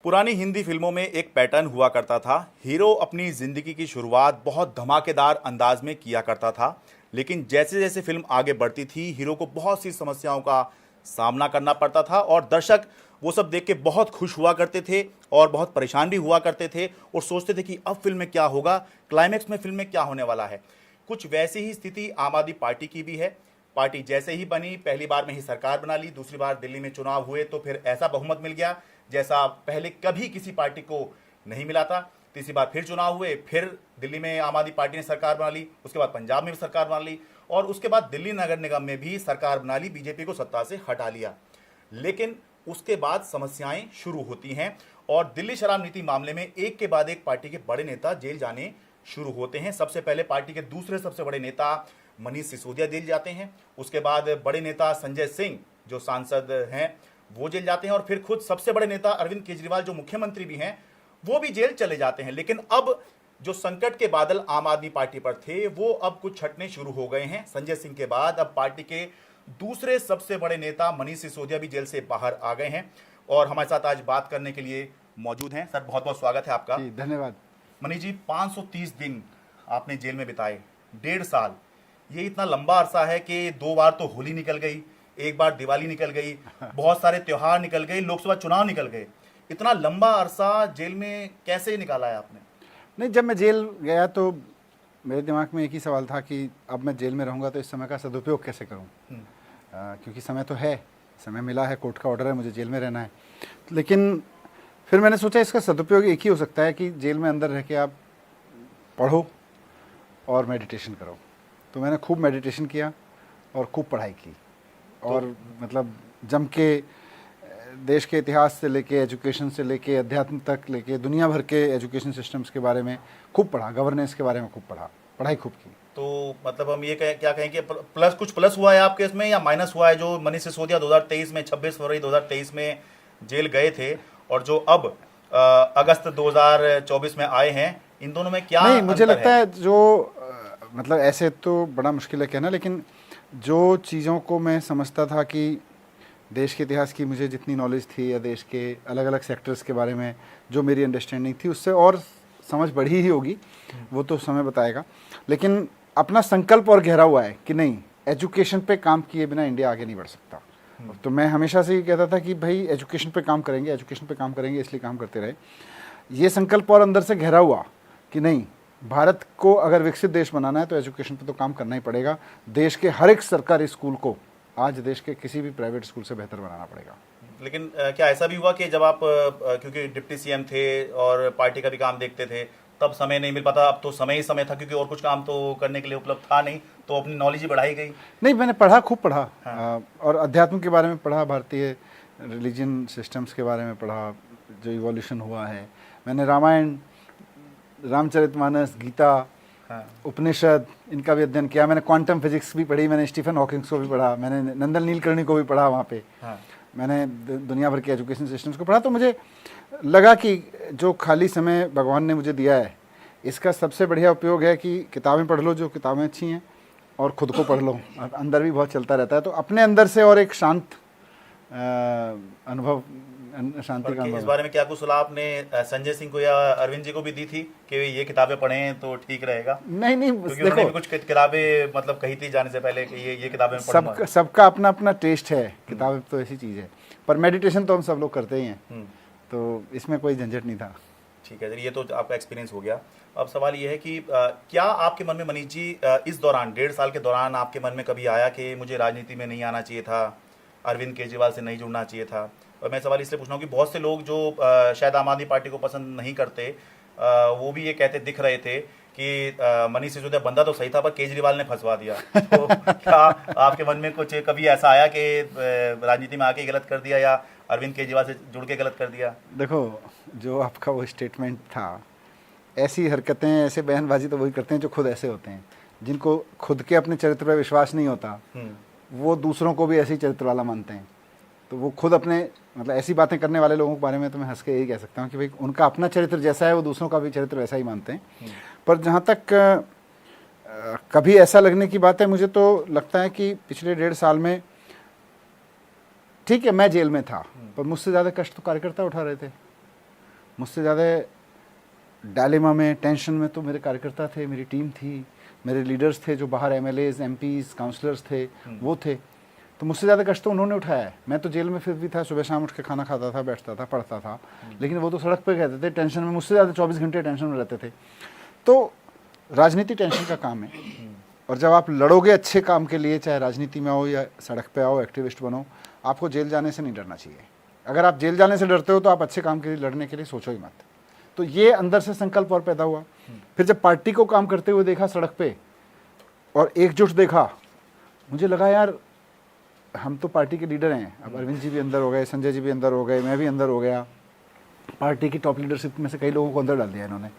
पुरानी हिंदी फिल्मों में एक पैटर्न हुआ करता था। हीरो अपनी जिंदगी की शुरुआत बहुत धमाकेदार अंदाज में किया करता था, लेकिन जैसे जैसे फिल्म आगे बढ़ती थी हीरो को बहुत सी समस्याओं का सामना करना पड़ता था और दर्शक वो सब देख के बहुत खुश हुआ करते थे और बहुत परेशान भी हुआ करते थे और सोचते थे कि अब फिल्म में क्या होगा, क्लाइमैक्स में फिल्म में क्या होने वाला है। कुछ वैसी ही स्थिति आम आदमी पार्टी की भी है। पार्टी जैसे ही बनी, पहली बार में ही सरकार बना ली, दूसरी बार दिल्ली में चुनाव हुए तो फिर ऐसा बहुमत मिल गया जैसा पहले कभी किसी पार्टी को नहीं मिला था। तीसरी बार फिर चुनाव हुए, फिर दिल्ली में आम आदमी पार्टी ने सरकार बना ली, उसके बाद पंजाब में भी सरकार बना ली और उसके बाद दिल्ली नगर निगम में भी सरकार बना ली, बीजेपी को सत्ता से हटा लिया। लेकिन उसके बाद समस्याएं शुरू होती हैं और दिल्ली शराब नीति मामले में एक के बाद एक पार्टी के बड़े नेता जेल जाने शुरू होते हैं। सबसे पहले पार्टी के दूसरे सबसे बड़े नेता मनीष सिसोदिया जेल जाते हैं, उसके बाद बड़े नेता संजय सिंह जो सांसद हैं वो जेल जाते हैं और फिर खुद सबसे बड़े नेता अरविंद केजरीवाल जो मुख्यमंत्री भी हैं वो भी जेल चले जाते हैं। लेकिन अब जो संकट के बादल आम आदमी पार्टी पर थे वो अब कुछ छटने शुरू हो गए हैं। संजय सिंह के बाद अब पार्टी के दूसरे सबसे बड़े नेता मनीष सिसोदिया भी जेल से बाहर आ गए हैं और हमारे साथ आज बात करने के लिए मौजूद हैं। सर, बहुत बहुत स्वागत है आपका। धन्यवाद। मनीष जी, 530 दिन आपने जेल में बिताए, 1.5 साल, ये इतना लंबा अरसा है कि 2 बार तो होली निकल गई, एक बार दिवाली निकल गई, बहुत सारे त्योहार निकल गए, लोकसभा चुनाव निकल गए। इतना लंबा अरसा जेल में कैसे निकाला है आपने? नहीं, जब मैं जेल गया तो मेरे दिमाग में एक ही सवाल था कि अब मैं जेल में रहूँगा तो इस समय का सदुपयोग कैसे करूँ, क्योंकि समय तो है, समय मिला है, कोर्ट का ऑर्डर है, मुझे जेल में रहना है। लेकिन फिर मैंने सोचा इसका सदुपयोग एक ही हो सकता है कि जेल में अंदर रह के आप पढ़ो और मेडिटेशन करो। तो मैंने खूब मेडिटेशन किया और खूब पढ़ाई की और मतलब जम के देश के इतिहास से लेके एजुकेशन से लेके अध्यात्म तक लेके दुनिया भर के एजुकेशन सिस्टम्स के बारे में खूब पढ़ा, गवर्नेंस के बारे में खूब पढ़ा, पढ़ाई खूब की। तो मतलब हम ये क्या कहें कि कुछ प्लस हुआ है आपके इसमें या माइनस हुआ है? जो मनीष सिसोदिया 2023 में 26 फरवरी 2023 में जेल गए थे और जो अब अगस्त 2024 में आए हैं, इन दोनों में क्या नहीं, मुझे लगता है? जो मतलब ऐसे तो बड़ा मुश्किल है कहना, लेकिन जो चीज़ों को मैं समझता था कि देश के इतिहास की मुझे जितनी नॉलेज थी या देश के अलग अलग सेक्टर्स के बारे में जो मेरी अंडरस्टैंडिंग थी उससे और समझ बढ़ी ही होगी, वो तो समय बताएगा। लेकिन अपना संकल्प और गहरा हुआ है कि नहीं, एजुकेशन पे काम किए बिना इंडिया आगे नहीं बढ़ सकता। तो मैं हमेशा से ये कहता था कि भाई एजुकेशन पे काम करेंगे, एजुकेशन पे काम करेंगे, इसलिए काम करते रहे। ये संकल्प और अंदर से गहरा हुआ कि नहीं, भारत को अगर विकसित देश बनाना है तो एजुकेशन पे तो काम करना ही पड़ेगा। देश के हर एक सरकारी स्कूल को आज देश के किसी भी प्राइवेट स्कूल से बेहतर बनाना पड़ेगा। लेकिन क्या ऐसा भी हुआ कि जब आप क्योंकि डिप्टी सीएम थे और पार्टी का भी काम देखते थे, तब समय नहीं मिल पाता? अब तो समय ही समय था क्योंकि और कुछ काम तो करने के लिए उपलब्ध था नहीं, तो अपनी नॉलेज ही बढ़ाई गई? नहीं, मैंने पढ़ा, खूब पढ़ा। हाँ। और अध्यात्म के बारे में पढ़ा, भारतीय रिलीजन सिस्टम्स के बारे में पढ़ा, जो इवोल्यूशन हुआ है। मैंने रामायण, रामचरितमानस, गीता, हाँ। उपनिषद, इनका भी अध्ययन किया। मैंने क्वांटम फिजिक्स भी पढ़ी, मैंने स्टीफन हॉकिंग्स को भी पढ़ा, मैंने नंदन नीलकर्णी को भी पढ़ा वहाँ पे। हाँ। मैंने दुनिया भर के एजुकेशन सिस्टम्स को पढ़ा। तो मुझे लगा कि जो खाली समय भगवान ने मुझे दिया है इसका सबसे बढ़िया उपयोग है कि किताबें पढ़ लो, जो किताबें अच्छी हैं, और ख़ुद को पढ़ लो। अंदर भी बहुत चलता रहता है, तो अपने अंदर से और एक शांत अनुभव, शांति का अनुभव। इस बारे में क्या कुछ सलाह आपने संजय सिंह को या अरविंद जी को भी दी थी कि ये किताबें पढ़ें तो ठीक रहेगा? नहीं, क्योंकि उन्होंने भी कुछ किताबें मतलब कही थी जाने से पहले कि ये किताबें सबका अपना अपना टेस्ट है। किताबें तो ऐसी चीज़ है, पर मेडिटेशन तो हम सब लोग करते ही हैं, तो इसमें कोई झंझट नहीं था। ठीक है, ये तो आपका एक्सपीरियंस हो गया। अब सवाल ये है कि क्या आपके मन में मनीष जी इस दौरान 1.5 साल के दौरान आपके मन में कभी आया कि मुझे राजनीति में नहीं आना चाहिए था, अरविंद केजरीवाल से नहीं जुड़ना चाहिए था? और मैं सवाल इसलिए पूछ रहा हूँ कि बहुत से लोग जो शायद आम आदमी पार्टी को पसंद नहीं करते, वो भी ये कहते दिख रहे थे कि मनीष सिसोदिया बंदा तो सही था पर केजरीवाल ने फंसवा दिया। तो क्या आपके मन में कुछ कभी ऐसा आया कि राजनीति में आके गलत कर दिया या अरविंद केजरीवाल से जुड़ के गलत कर दिया? देखो, जो आपका वो स्टेटमेंट था, ऐसी हरकतें, ऐसे बयानबाजी तो वही करते हैं जो खुद ऐसे होते हैं। जिनको खुद के अपने चरित्र पर विश्वास नहीं होता वो दूसरों को भी ऐसे ही चरित्र वाला मानते हैं। तो वो खुद अपने मतलब ऐसी बातें करने वाले लोगों के बारे में तो मैं हंस के यही कह सकता हूँ कि भाई उनका अपना चरित्र जैसा है वो दूसरों का भी चरित्र वैसा ही मानते हैं। पर जहाँ तक कभी ऐसा लगने की बात है, मुझे तो लगता है कि पिछले 1.5 साल में, ठीक है मैं जेल में था, पर मुझसे ज़्यादा कष्ट तो कार्यकर्ता उठा रहे थे। मुझसे ज़्यादा डायलेमा में, टेंशन में तो मेरे कार्यकर्ता थे, मेरी टीम थी, मेरे लीडर्स थे जो बाहर एमएलएज, एमपीज, काउंसलर्स थे, वो थे। तो मुझसे ज़्यादा कष्ट तो उन्होंने उठाया है। मैं तो जेल में फिर भी था, सुबह शाम उठ के खाना खाता था, बैठता था, पढ़ता था, लेकिन वो तो सड़क पे कहते थे टेंशन में, मुझसे ज़्यादा 24 घंटे टेंशन में रहते थे। तो राजनीति टेंशन का काम है, और जब आप लड़ोगे अच्छे काम के लिए, चाहे राजनीति में आओ या सड़क पे आओ, एक्टिविस्ट बनो, आपको जेल जाने से नहीं डरना चाहिए। अगर आप जेल जाने से डरते हो तो आप अच्छे काम के लिए लड़ने के लिए सोचो ही मत। तो ये अंदर से संकल्प और पैदा हुआ। फिर जब पार्टी को काम करते हुए देखा सड़क पे और एकजुट देखा, मुझे लगा यार हम तो पार्टी के लीडर हैं। अब अरविंद जी भी अंदर हो गए, संजय जी भी अंदर हो गए, मैं भी अंदर हो गया, पार्टी की टॉप लीडरशिप में से कई लोगों को अंदर डाल दिया इन्होंने।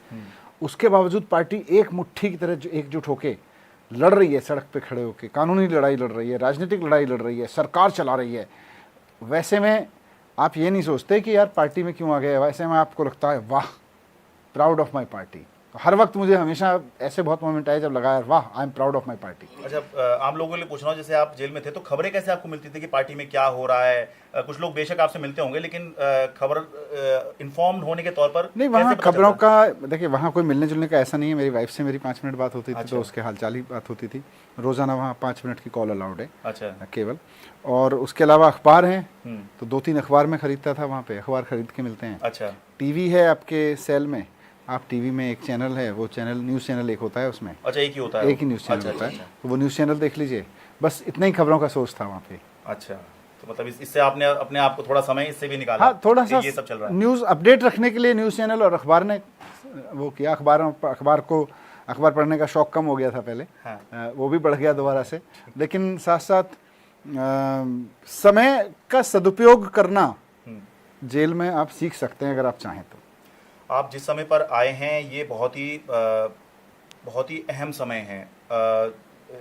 उसके बावजूद पार्टी एक मुट्ठी की तरह एकजुट होके लड़ रही है, सड़क पे खड़े होके कानूनी लड़ाई लड़ रही है, राजनीतिक लड़ाई लड़ रही है, सरकार चला रही है। वैसे में आप ये नहीं सोचते कि यार पार्टी में क्यों आ गए, वैसे में आपको लगता है वाह, प्राउड ऑफ माई पार्टी। तो हर वक्त मुझे हमेशा ऐसे बहुत मोमेंट आए जब लगा यार वाह, I am proud of my party. अच्छा, आम लोगों के लिए पूछ रहा हूँ, जैसे आप जेल में थे तो खबरें कैसे आपको मिलती थी कि पार्टी में क्या हो रहा है? कुछ लोग बेशक आपसे मिलते होंगे, लेकिन खबर इन्फॉर्म्ड होने के तौर पर नहीं, वहाँ खबरों का देखिए, वहाँ कोई मिलने जुलने का ऐसा नहीं है। मेरी वाइफ से मेरी 5 मिनट बात होती थी, तो उसके हालचाल ही बात होती थी। रोजाना वहाँ 5 मिनट की कॉल अलाउड है, अच्छा, केवल। और उसके अलावा अखबार हैं, तो 2-3 अखबार में खरीदता था, वहाँ पे अखबार खरीद के मिलते हैं। अच्छा, टीवी है आपके सेल में, आप टीवी में एक चैनल है, वो चैनल न्यूज़ चैनल एक होता है उसमें। अच्छा, एक ही होता है? एक ही न्यूज़ चैनल होता है, तो वो न्यूज़ चैनल देख लीजिए। बस इतना ही खबरों का सोर्स था वहाँ पे। अच्छा, तो मतलब इससे आपने अपने आप को थोड़ा समय इससे भी निकाला? हाँ, थोड़ा सा ये सब चल रहा है। न्यूज़ अपडेट रखने के लिए न्यूज़ चैनल और अखबार ने वो किया। अखबार पढ़ने का शौक कम हो गया था पहले, हाँ। वो भी बढ़ गया दोबारा से। लेकिन साथ साथ समय का सदुपयोग करना जेल में आप सीख सकते हैं अगर आप चाहें तो। आप जिस समय पर आए हैं ये बहुत ही अहम समय है।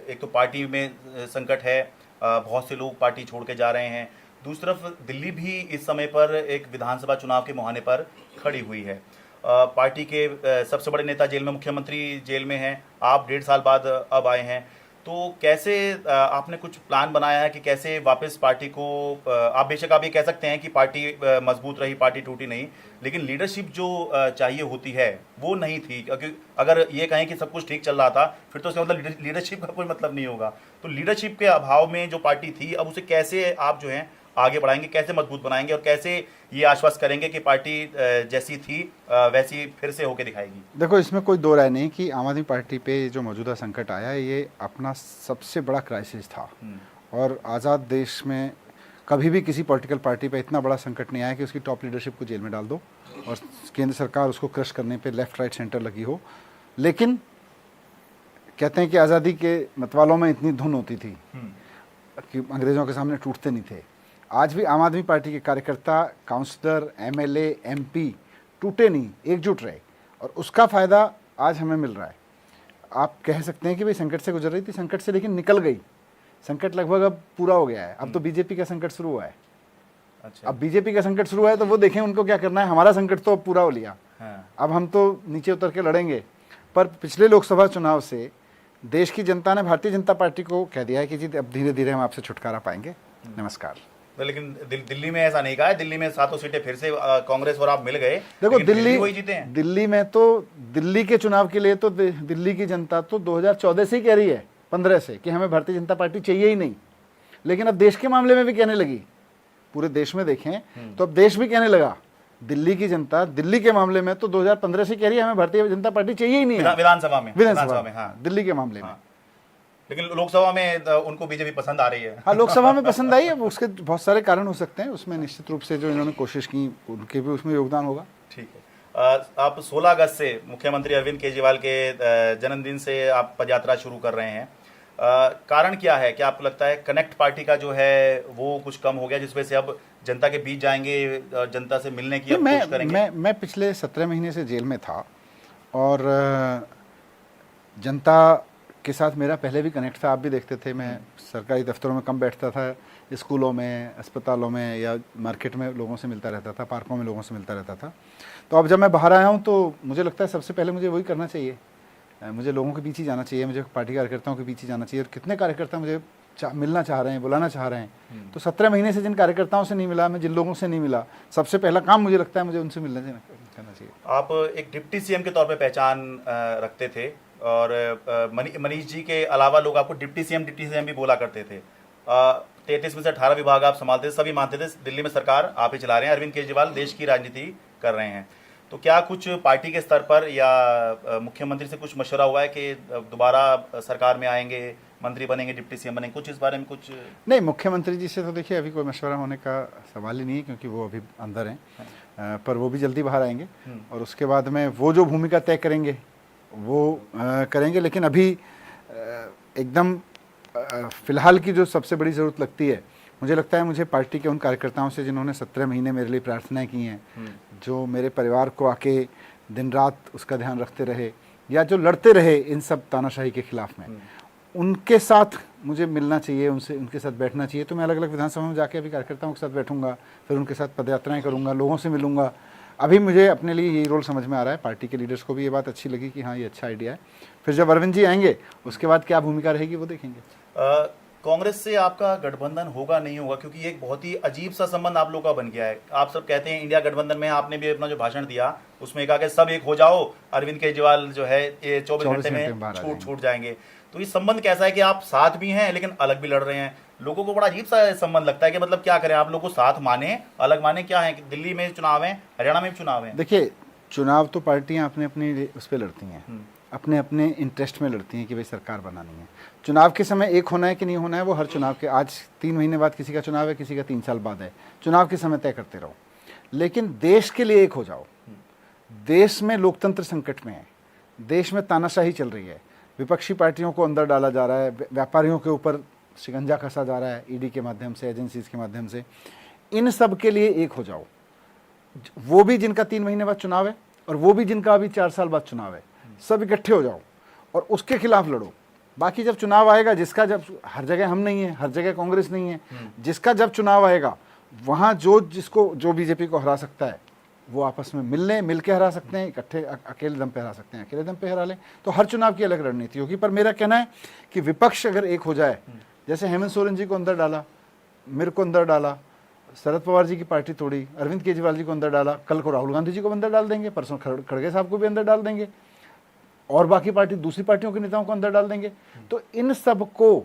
एक तो पार्टी में संकट है, बहुत से लोग पार्टी छोड़ के जा रहे हैं। दूसरी तरफ दिल्ली भी इस समय पर एक विधानसभा चुनाव के मुहाने पर खड़ी हुई है। पार्टी के सबसे बड़े नेता जेल में, मुख्यमंत्री जेल में हैं, आप 1.5 साल बाद अब आए हैं। तो कैसे आपने कुछ प्लान बनाया है कि कैसे वापस पार्टी को, आप बेशक आप ये कह सकते हैं कि पार्टी मजबूत रही, पार्टी टूटी नहीं, लेकिन लीडरशिप जो चाहिए होती है वो नहीं थी। क्योंकि अगर ये कहें कि सब कुछ ठीक चल रहा था फिर तो उसका मतलब लीडरशिप का कोई मतलब नहीं होगा। तो लीडरशिप के अभाव में जो पार्टी थी, अब उसे कैसे आप जो हैं आगे बढ़ाएंगे, कैसे मजबूत बनाएंगे और कैसे ये आश्वस्त करेंगे कि पार्टी जैसी थी वैसी फिर से होके दिखाएगी? देखो, इसमें कोई दो राय नहीं कि आम आदमी पार्टी पे जो मौजूदा संकट आया है ये अपना सबसे बड़ा क्राइसिस था। और आज़ाद देश में कभी भी किसी पॉलिटिकल पार्टी पे इतना बड़ा संकट नहीं आया कि उसकी टॉप लीडरशिप को जेल में डाल दो और केंद्र सरकार उसको क्रश करने पे लेफ्ट राइट सेंटर लगी हो। लेकिन कहते हैं कि आज़ादी के मतवालों में इतनी धुन होती थी कि अंग्रेज़ों के सामने टूटते नहीं थे। आज भी आम आदमी पार्टी के कार्यकर्ता, काउंसलर, एमएलए, एमपी टूटे नहीं, एकजुट रहे, और उसका फ़ायदा आज हमें मिल रहा है। आप कह सकते हैं कि भाई संकट से गुजर रही थी, संकट से लेकिन निकल गई। संकट लगभग अब पूरा हो गया है। अब तो बीजेपी का संकट शुरू हुआ है। अच्छा। अब बीजेपी का संकट शुरू हुआ है तो वो देखें उनको क्या करना है। हमारा संकट तो अब पूरा हो लिया। हाँ। अब हम तो नीचे उतर के लड़ेंगे। पर पिछले लोकसभा चुनाव से देश की जनता ने भारतीय जनता पार्टी को कह दिया है कि जी अब धीरे धीरे हम आपसे छुटकारा पाएंगे, नमस्कार। लेकिन दिल्ली में ऐसा नहीं कहा है। दिल्ली में 7 सीटें फिर से कांग्रेस और आप मिल गए। देखो, दिल्ली वही जीते हैं। दिल्ली में तो दिल्ली के चुनाव के लिए तो दिल्ली की जनता तो 2014 से ही कह रही है, 15 से, कि हमें भारतीय जनता पार्टी चाहिए ही नहीं। लेकिन अब देश के मामले में भी कहने लगी। पूरे देश में देखें तो अब देश भी कहने लगा। दिल्ली की जनता दिल्ली के मामले में तो 2015 से कह रही है हमें भारतीय जनता पार्टी चाहिए ही नहीं है। विधानसभा में, हाँ, दिल्ली के मामले में। लेकिन लोकसभा में उनको बीजेपी पसंद आ रही है। हाँ, लोकसभा में पसंद आई है। उसके बहुत सारे कारण हो सकते हैं। उसमें निश्चित रूप से जो इन्होंने कोशिश की उनके भी उसमें योगदान होगा। ठीक है। आप 16 अगस्त से मुख्यमंत्री अरविंद केजरीवाल के जन्मदिन से आप पदयात्रा शुरू कर रहे हैं। कारण क्या है? क्या आपको लगता है कनेक्ट पार्टी का जो है वो कुछ कम हो गया, जिस वजह से अब जनता के बीच जाएंगे, जनता से मिलने की कोशिश करेंगे? मैं पिछले 17 महीने से जेल में था और जनता के साथ मेरा पहले भी कनेक्ट था। आप भी देखते थे, मैं सरकारी दफ्तरों में कम बैठता था, स्कूलों में, अस्पतालों में या मार्केट में लोगों से मिलता रहता था, पार्कों में लोगों से मिलता रहता था। तो अब जब मैं बाहर आया हूँ तो मुझे लगता है सबसे पहले मुझे वही करना चाहिए। मुझे लोगों के बीच ही जाना चाहिए, मुझे पार्टी कार्यकर्ताओं के बीच ही जाना चाहिए। और कितने कार्यकर्ता मुझे मिलना चाह रहे हैं, बुलाना चाह रहे हैं। तो 17 महीने से जिन कार्यकर्ताओं से नहीं मिला, मैं जिन लोगों से नहीं मिला, सबसे पहला काम मुझे लगता है मुझे उनसे मिलना चाहिए। चाहिए। आप एक डिप्टी सीएम के तौर पे पहचान रखते थे और मनीष जी के अलावा लोग आपको डिप्टी सीएम भी बोला करते थे। 33 में से 18 विभाग आप संभालते थे, सभी मानते थे दिल्ली में सरकार आप ही चला रहे हैं, अरविंद केजरीवाल देश की राजनीति कर रहे हैं। तो क्या कुछ पार्टी के स्तर पर या मुख्यमंत्री से कुछ मशवरा हुआ है कि दोबारा सरकार में आएंगे, मंत्री बनेंगे, डिप्टी सीएम बनेंगे, कुछ इस बारे में कुछ? नहीं, मुख्यमंत्री जी से तो देखिए अभी कोई मशवरा होने का सवाल ही नहीं है, क्योंकि वो अभी अंदर हैं। पर वो भी जल्दी बाहर आएंगे और उसके बाद में वो जो भूमिका तय करेंगे वो करेंगे। लेकिन अभी एकदम फिलहाल की जो सबसे बड़ी ज़रूरत लगती है, मुझे लगता है, मुझे पार्टी के उन कार्यकर्ताओं से जिन्होंने 17 महीने मेरे लिए प्रार्थनाएं की हैं, जो मेरे परिवार को आके दिन रात उसका ध्यान रखते रहे या जो लड़ते रहे इन सब तानाशाही के खिलाफ में, उनके साथ मुझे मिलना चाहिए, उनके साथ बैठना चाहिए। तो मैं अलग अलग विधानसभा में जाके अभी कार्यकर्ताओं के साथ बैठूंगा, फिर उनके साथ पदयात्राएं करूंगा, लोगों से मिलूंगा। अभी मुझे अपने लिए यही रोल समझ में आ रहा है। पार्टी के लीडर्स को भी ये बात अच्छी लगी कि हाँ, ये अच्छा आइडिया है। फिर जब अरविंद जी आएंगे उसके बाद क्या भूमिका रहेगी वो देखेंगे। कांग्रेस से आपका गठबंधन होगा नहीं होगा, क्योंकि एक बहुत ही अजीब सा संबंध आप लोगों का बन गया है। आप सब कहते हैं इंडिया गठबंधन में, आपने भी अपना जो भाषण दिया उसमें कहा कि सब एक हो जाओ, अरविंद केजरीवाल जो है ये 24 घंटे में छूट जाएंगे। तो ये संबंध कैसा है कि आप साथ भी हैं लेकिन अलग भी लड़ रहे हैं? लोगों को बड़ा अजीब सा संबंध लगता है कि मतलब क्या करें, आप लोगों को साथ माने अलग माने, क्या है? दिल्ली में चुनाव है, हरियाणा में भी चुनाव है। देखिए, चुनाव तो पार्टियां अपने अपनी उस पर लड़ती हैं, अपने अपने इंटरेस्ट में लड़ती हैं कि भाई सरकार बनानी है। चुनाव के समय एक होना है कि नहीं होना है वो हर चुनाव के, आज 3 महीने बाद किसी का चुनाव है, किसी का 3 साल बाद है, चुनाव के समय तय करते रहो। लेकिन देश के लिए एक हो जाओ। देश में लोकतंत्र संकट में है, देश में तानाशाही चल रही है, विपक्षी पार्टियों को अंदर डाला जा रहा है, व्यापारियों के ऊपर शिकंजा कसा जा रहा है ईडी के माध्यम से, एजेंसीज के माध्यम से। इन सब के लिए एक हो जाओ। वो भी जिनका 3 महीने बाद चुनाव है और वो भी जिनका अभी 4 साल बाद चुनाव है, सब इकट्ठे हो जाओ और उसके खिलाफ लड़ो। बाकी जब चुनाव आएगा, जिसका जब, हर जगह हम नहीं है, हर जगह कांग्रेस नहीं है, जिसका जब चुनाव आएगा वहां जो बीजेपी को हरा सकता है वो आपस में मिल के हरा सकते हैं, इकट्ठे अकेले दम पे हरा सकते हैं, अकेले दम पे हरा लें। तो हर चुनाव की अलग रणनीति होगी। पर मेरा कहना है कि विपक्ष अगर एक हो जाए, जैसे हेमंत सोरेन जी को अंदर डाला, मेरे को अंदर डाला, शरद पवार जी की पार्टी तोड़ी, अरविंद केजरीवाल जी को अंदर डाला, कल को राहुल गांधी जी को अंदर डाल देंगे, परसों खड़गे साहब को भी अंदर डाल देंगे और बाकी दूसरी पार्टियों के नेताओं को अंदर डाल देंगे। तो इन सब को,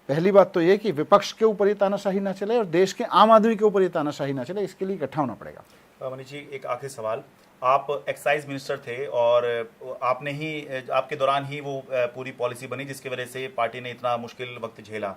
पहली बात तो ये कि विपक्ष के ऊपर ये तानाशाही ना चले और देश के आम आदमी के ऊपर ये तानाशाही ना चले, इसके लिए इकट्ठा होना पड़ेगा। मनीष जी, एक आखिरी सवाल। आप एक्साइज मिनिस्टर थे और आपने ही, आपके दौरान ही वो पूरी पॉलिसी बनी जिसकी वजह से पार्टी ने इतना मुश्किल वक्त झेला।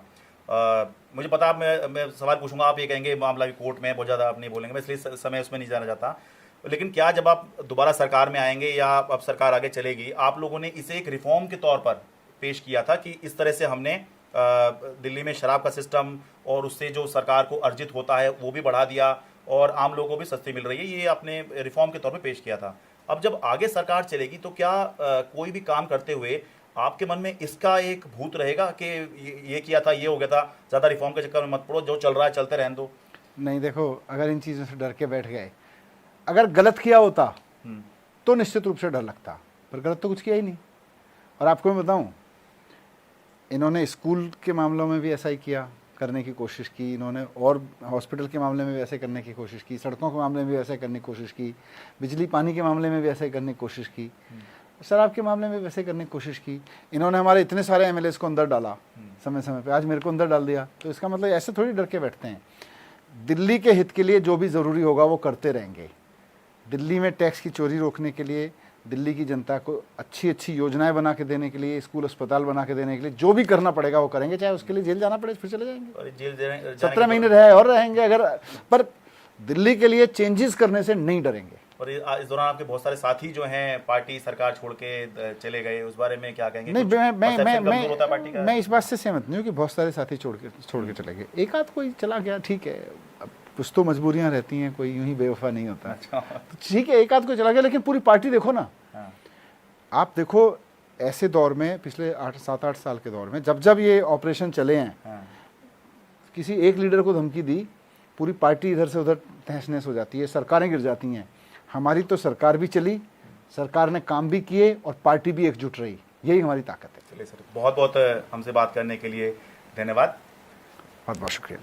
मुझे पता, मैं सवाल पूछूंगा, आप ये कहेंगे मामला भी कोर्ट में है, बहुत ज़्यादा आप नहीं बोलेंगे, मैं इसलिए समय उसमें नहीं जाना चाहता। लेकिन क्या जब आप दोबारा सरकार में आएंगे या अब सरकार आगे चलेगी, आप लोगों ने इसे एक रिफॉर्म के तौर पर पेश किया था कि इस तरह से हमने दिल्ली में शराब का सिस्टम और उससे जो सरकार को अर्जित होता है वो भी बढ़ा दिया और आम लोगों को भी सस्ती मिल रही है, ये आपने रिफॉर्म के तौर पे पेश किया था। अब जब आगे सरकार चलेगी तो क्या कोई भी काम करते हुए आपके मन में इसका एक भूत रहेगा कि ये किया था, ये हो गया था, ज़्यादा रिफॉर्म के चक्कर में मत पड़ो, जो चल रहा है चलते रहने दो? नहीं, देखो, अगर इन चीज़ों से डर के बैठ गए, अगर गलत किया होता तो निश्चित रूप से डर लगता, पर गलत तो कुछ किया ही नहीं। और आपको मैं बताऊं, इन्होंने स्कूल के मामलों में भी ऐसा ही किया, करने की कोशिश की इन्होंने, और हॉस्पिटल के मामले में भी ऐसे करने की कोशिश की, सड़कों के मामले में भी ऐसे करने की कोशिश की, बिजली पानी के मामले में भी ऐसे करने की कोशिश की, शराब के मामले में वैसे करने की कोशिश की। इन्होंने हमारे इतने सारे एमएलएस को अंदर डाला समय समय पे, आज मेरे को अंदर डाल दिया। तो इसका मतलब ऐसे थोड़ी डर के बैठते हैं। दिल्ली के हित के लिए जो भी ज़रूरी होगा वो करते रहेंगे। दिल्ली में टैक्स की चोरी रोकने के लिए, दिल्ली की जनता को अच्छी अच्छी योजनाएं बना के देने के लिए, स्कूल अस्पताल बना के देने के लिए जो भी करना पड़ेगा वो करेंगे, चाहे उसके लिए जेल जाना पड़े फिर चले जाएंगे। और जेल 17 महीने रहे और रहेंगे अगर, पर दिल्ली के लिए चेंजेस करने से नहीं डरेंगे। और इस दौरान आपके बहुत सारे साथी जो हैं पार्टी सरकार छोड़ के चले गए, उस बारे में क्या कहेंगे? नहीं, मैं इस बात से सहमत नहीं हूँ कि बहुत सारे साथी छोड़ के चले गए। एक आध कोई चला गया, ठीक है, अब कुछ तो मजबूरियां रहती हैं, कोई यूं ही बेवफा नहीं होता। अच्छा। तो ठीक है, एक आध कोई चला गया, लेकिन पूरी पार्टी देखो ना। हाँ। आप देखो, ऐसे दौर में, पिछले 7-8 साल के दौर में, जब ये ऑपरेशन चले हैं, हाँ। किसी एक लीडर को धमकी दी, पूरी पार्टी इधर से उधर तहस नहस हो जाती है, सरकारें गिर जाती हैं। हमारी तो सरकार भी चली, सरकार ने काम भी किए और पार्टी भी एकजुट रही, यही हमारी ताकत है। चलिए सर, बहुत बहुत हमसे बात करने के लिए धन्यवाद। बहुत बहुत शुक्रिया।